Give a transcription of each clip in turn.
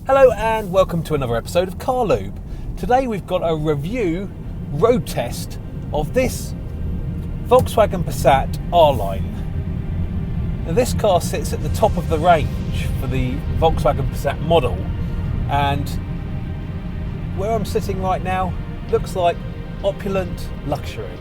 Hello and welcome to another episode of Car Lube. Today we've got a review road test of this Volkswagen Passat R-Line. Now this car sits at the top of the range for the Volkswagen Passat model, and where I'm sitting right now looks like opulent luxury.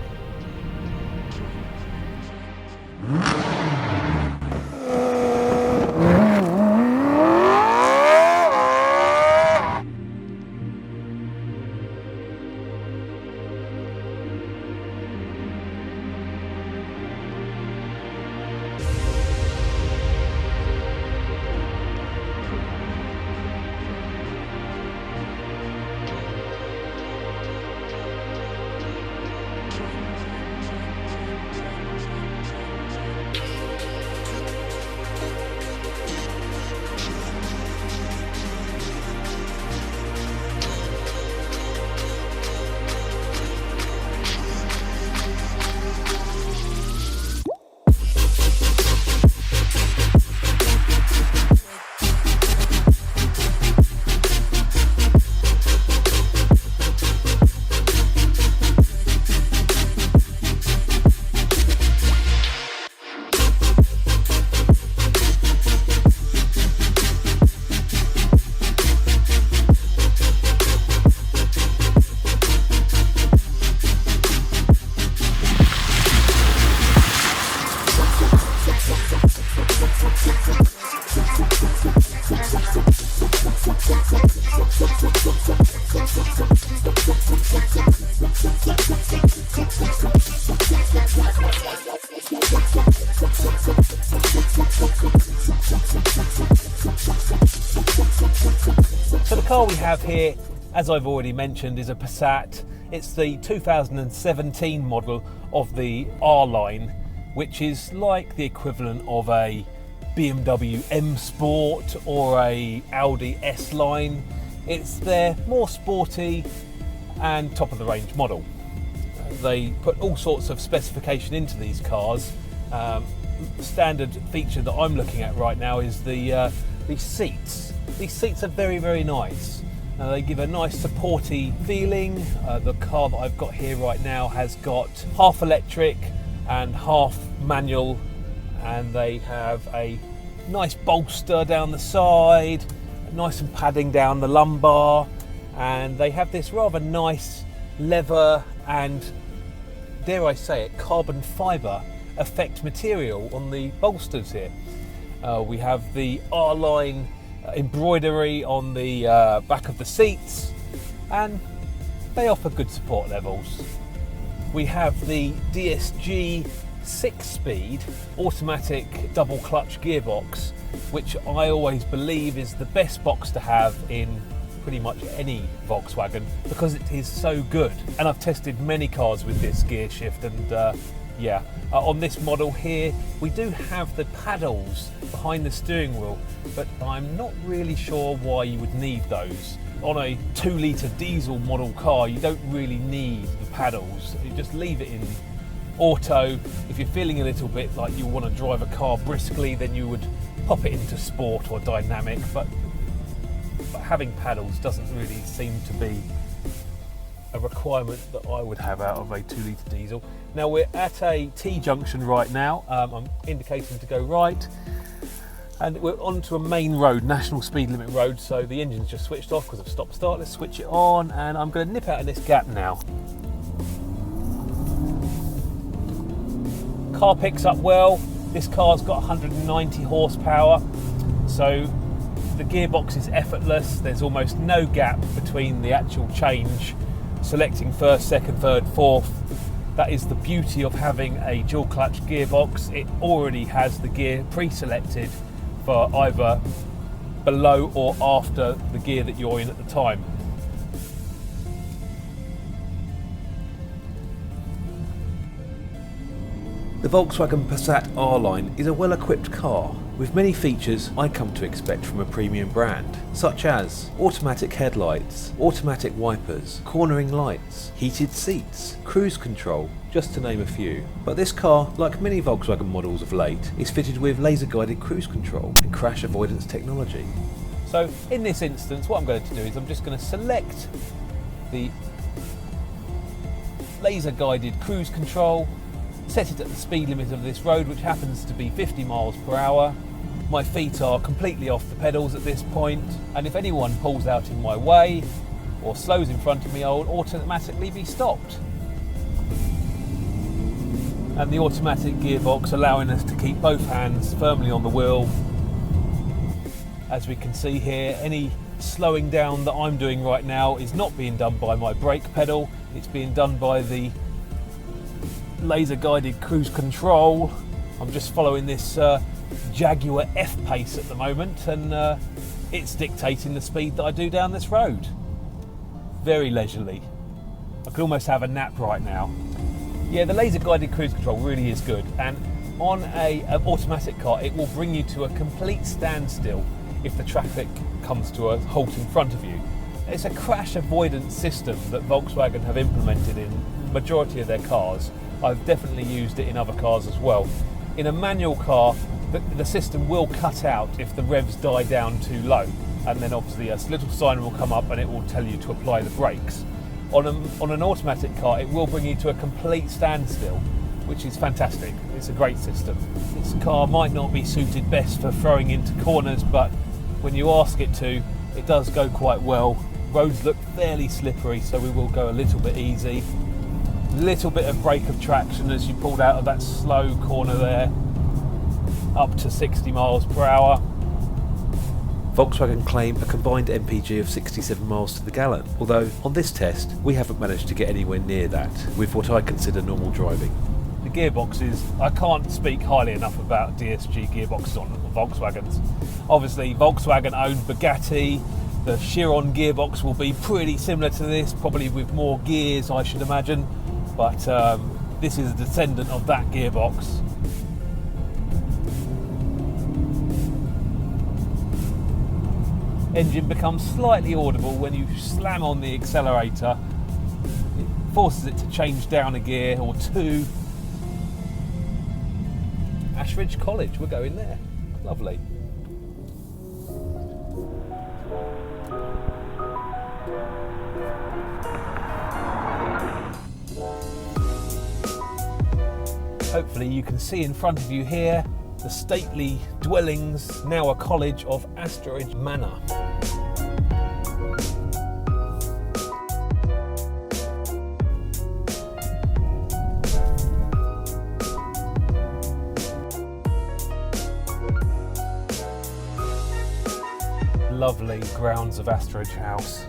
So the car we have here, as I've already mentioned, is a Passat. It's the 2017 model of the R-Line, which is like the equivalent of a BMW M Sport or a Audi S-Line. It's their more sporty and top of the range model. They put all sorts of specification into these cars. Standard feature that I'm looking at right now is the seats. These seats are very, very nice. They give a nice supporty feeling. The car that I've got here right now has got half electric and half manual, and they have a nice bolster down the side, nice and padding down the lumbar, and they have this rather nice leather and, dare I say it, carbon fibre effect material on the bolsters here. We have the R-Line embroidery on the back of the seats, and they offer good support levels. We have the DSG 6-speed automatic double clutch gearbox, which I always believe is the best box to have in pretty much any Volkswagen because it is so good. And I've tested many cars with this gear shift, and on this model here we do have the paddles behind the steering wheel, but I'm not really sure why you would need those. On a 2-litre diesel model car you don't really need the paddles. You just leave it in auto. If you're feeling a little bit like you want to drive a car briskly, then you would pop it into sport or dynamic, but having paddles doesn't really seem to be a requirement that I would have out of a 2-litre diesel. Now we're at a T-junction right now. I'm indicating to go right, and we're onto a main road, national speed limit road, so the engine's just switched off because of stop start. Let's switch it on, and I'm going to nip out of this gap now. Car picks up well. This car's got 190 horsepower, so the gearbox is effortless. There's almost no gap between the actual change, selecting first, second, third, fourth. That is the beauty of having a dual clutch gearbox. It already has the gear pre-selected for either below or after the gear that you're in at the time. The Volkswagen Passat R-Line is a well-equipped car with many features I come to expect from a premium brand, such as automatic headlights, automatic wipers, cornering lights, heated seats, cruise control, just to name a few. But this car, like many Volkswagen models of late, is fitted with laser-guided cruise control and crash avoidance technology. So in this instance, what I'm going to do is I'm just going to select the laser guided cruise control, set it at the speed limit of this road, which happens to be 50 miles per hour. My feet are completely off the pedals at this point, and if anyone pulls out in my way or slows in front of me, I'll automatically be stopped. And the automatic gearbox allowing us to keep both hands firmly on the wheel. As we can see here, any slowing down that I'm doing right now is not being done by my brake pedal, it's being done by the laser guided cruise control. I'm just following this Jaguar F-Pace at the moment, and it's dictating the speed that I do down this road. Very leisurely. I could almost have a nap right now. Yeah, the laser guided cruise control really is good, and on an automatic car it will bring you to a complete standstill if the traffic comes to a halt in front of you. It's a crash avoidance system that Volkswagen have implemented in the majority of their cars. I've definitely used it in other cars as well. In a manual car, the system will cut out if the revs die down too low, and then obviously a little sign will come up and it will tell you to apply the brakes. On an automatic car, it will bring you to a complete standstill, which is fantastic. It's a great system. This car might not be suited best for throwing into corners, but when you ask it to, it does go quite well. Roads look fairly slippery, so we will go a little bit easy. Little bit of brake of traction as you pulled out of that slow corner there, up to 60 miles per hour. Volkswagen claim a combined MPG of 67 miles to the gallon, although on this test we haven't managed to get anywhere near that with what I consider normal driving. The gearboxes, I can't speak highly enough about DSG gearboxes on Volkswagens. Obviously Volkswagen owned Bugatti. The Chiron gearbox will be pretty similar to this, probably with more gears I should imagine, but this is a descendant of that gearbox. Engine becomes slightly audible when you slam on the accelerator. It forces it to change down a gear or two. Ashridge College, we're going there. Lovely. Hopefully you can see in front of you here the stately dwellings, now a college, of Ashridge Manor. Lovely grounds of Ashridge House.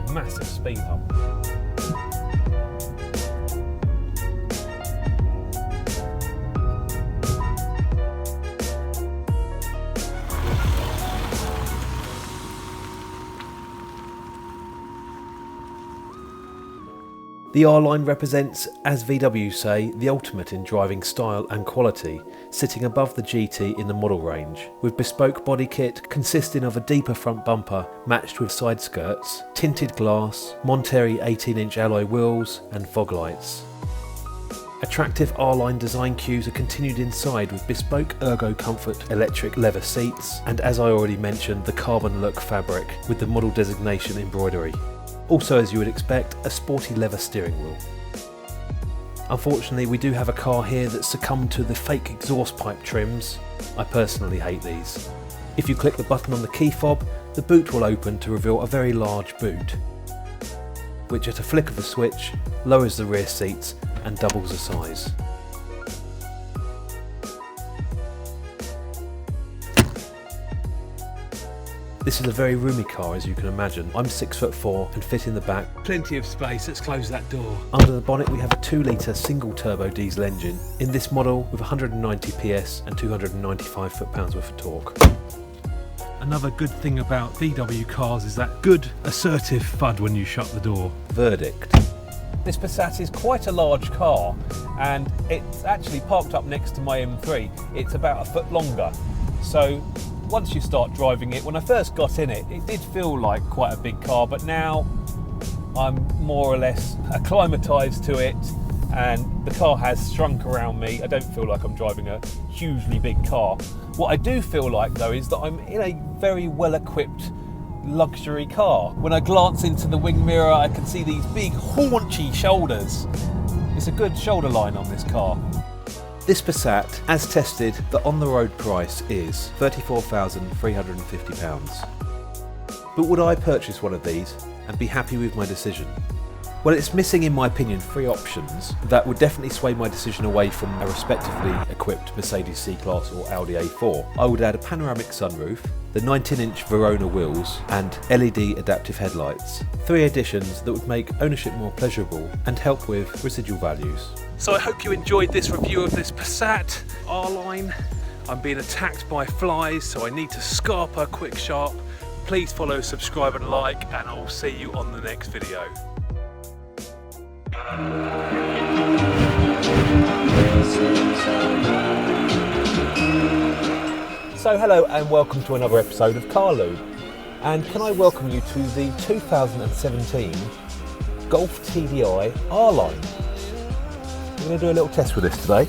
A massive speed hump. The R-Line represents, as VW say, the ultimate in driving style and quality, sitting above the GT in the model range, with bespoke body kit consisting of a deeper front bumper matched with side skirts, tinted glass, Monterey 18-inch alloy wheels and fog lights. Attractive R-Line design cues are continued inside with bespoke ergo comfort electric leather seats, and as I already mentioned, the carbon look fabric with the model designation embroidery. Also, as you would expect, a sporty leather steering wheel. Unfortunately, we do have a car here that succumbed to the fake exhaust pipe trims. I personally hate these. If you click the button on the key fob, the boot will open to reveal a very large boot, which at a flick of the switch lowers the rear seats and doubles the size. This is a very roomy car, as you can imagine. I'm 6'4" and fit in the back. Plenty of space, let's close that door. Under the bonnet we have a 2-litre single turbo diesel engine, in this model with 190 PS and 295 foot-pounds worth of torque. Another good thing about VW cars is that good assertive thud when you shut the door. Verdict. This Passat is quite a large car, and it's actually parked up next to my M3. It's about a foot longer. So once you start driving it, when I first got in it, it did feel like quite a big car, but now I'm more or less acclimatised to it, and the car has shrunk around me. I don't feel like I'm driving a hugely big car. What I do feel like though is that I'm in a very well equipped luxury car. When I glance into the wing mirror, I can see these big haunchy shoulders. It's a good shoulder line on this car. This Passat, as tested, the on-the-road price is £34,350. But would I purchase one of these and be happy with my decision? Well, it's missing, in my opinion, 3 options that would definitely sway my decision away from a respectively equipped Mercedes C-Class or Audi A4. I would add a panoramic sunroof, the 19-inch Verona wheels and LED adaptive headlights. 3 additions that would make ownership more pleasurable and help with residual values. So I hope you enjoyed this review of this Passat R-Line. I'm being attacked by flies, so I need to scarp her quick sharp. Please follow, subscribe and like, and I'll see you on the next video. So hello and welcome to another episode of Car Lube, and can I welcome you to the 2017 Golf TDI R-Line. We're going to do a little test with this today.